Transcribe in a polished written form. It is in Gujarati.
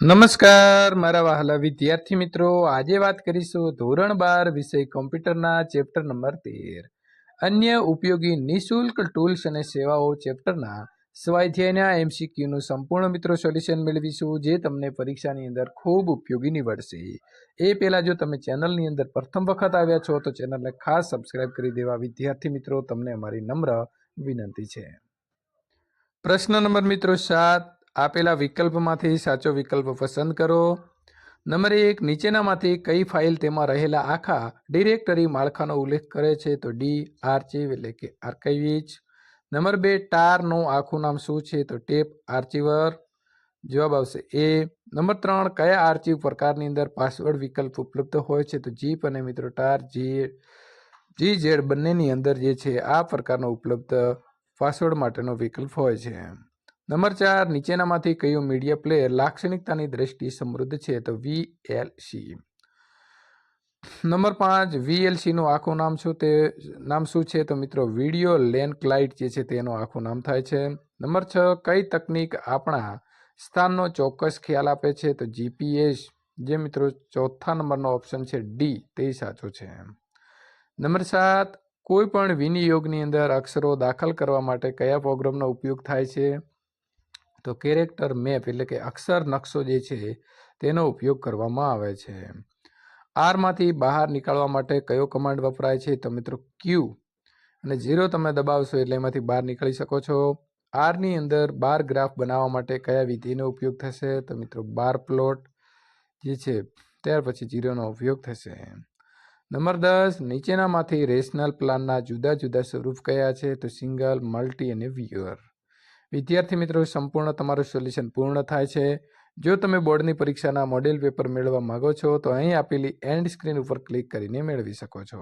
નમસ્કાર મારા વહાલા વિદ્યાર્થી મિત્રો, આજે વાત કરીશું ધોરણ 12 વિષય કોમ્પ્યુટરના ચેપ્ટર નંબર 13 અન્ય ઉપયોગી નિઃશુલ્ક ટૂલ્સ અને સેવાઓ ચેપ્ટરના સ્વાધ્યાયના એમસીક્યુનું સંપૂર્ણ મિત્રો સોલ્યુશન મેળવીશું, જે તમને પરીક્ષાની અંદર ખૂબ ઉપયોગી નીવડશે. એ પહેલાં જો તમે ચેનલની અંદર પ્રથમ વખત આવ્યા છો તો ચેનલને ખાસ સબસ્ક્રાઇબ કરી દેવા વિદ્યાર્થી મિત્રો, તમને અમારી નમ્ર વિનંતી છે. પ્રશ્ન નંબર મિત્રો 7, આપેલા વિકલ્પમાંથી સાચો વિકલ્પ પસંદ કરો. નંબર 1, નીચેનામાંથી કઈ ફાઇલ તેમાં રહેલા આખા ડિરેક્ટરી માળખાનો ઉલ્લેખ કરે છે? તો ડી, આર્ચિવ એટલે કે આર્કાઇવિચ. નંબર 2, ટારનું આખું નામ શું છે? તો ટેપ આર્ચિવર. જવાબ આવશે એ. નંબર 3, કયા આર્ચિવ પ્રકારની અંદર પાસવર્ડ વિકલ્પ ઉપલબ્ધ હોય છે? તો જીપ અને મિત્રો ટાર GZ બંનેની અંદર જે છે આ પ્રકારનો ઉપલબ્ધ પાસવર્ડ માટેનો વિકલ્પ હોય છે. નંબર 4, નીચેનામાંથી કયું મીડિયા પ્લેયર લાક્ષણિકતાની દ્રષ્ટિએ સમૃદ્ધ છે? તો VLC. નંબર 5, VLC નું આખું નામ શું છે? તો મિત્રો વિડીયો લેન ક્લાઇટ જે છે તેનું આખું નામ થાય છે. નંબર 6, કઈ તકનીક આપણા સ્થાનનો ચોક્કસ ખ્યાલ આપે છે? તો GPS. જે મિત્રો ચોથા નંબરનો ઓપ્શન છે ડી, તે સાચો છે. નંબર 7, કોઈ પણ વિનિયોગની અંદર અક્ષરો દાખલ કરવા માટે કયા પ્રોગ્રામનો ઉપયોગ થાય છે? તો કેરેક્ટર મેપ એટલે કે અક્ષર નકશો જે છે તેનો ઉપયોગ કરવામાં આવે છે. આરમાંથી બહાર નીકળવા માટે કયો કમાન્ડ વપરાય છે? તો મિત્રો ક્યુ અને 0 તમે દબાવશો એટલે એમાંથી બહાર નીકળી શકો છો. આરની અંદર બાર ગ્રાફ બનાવવા માટે કયા વિધિનો ઉપયોગ થશે? તો મિત્રો બાર પ્લોટ જે છે ત્યાર પછી 0નો ઉપયોગ થશે. નંબર 10, નીચેનામાંથી રેશનલ પ્લાનના જુદા જુદા સ્વરૂપ કયા છે? તો સિંગલ, મલ્ટી અને વ્યુઅર. વિદ્યાર્થી મિત્રો, સંપૂર્ણ તમારું સોલ્યુશન પૂર્ણ થાય છે. જો તમે બોર્ડની પરીક્ષાના મોડેલ પેપર મેળવવા માંગો છો તો અહીં આપેલી એન્ડ સ્ક્રીન ઉપર ક્લિક કરીને મેળવી શકો છો.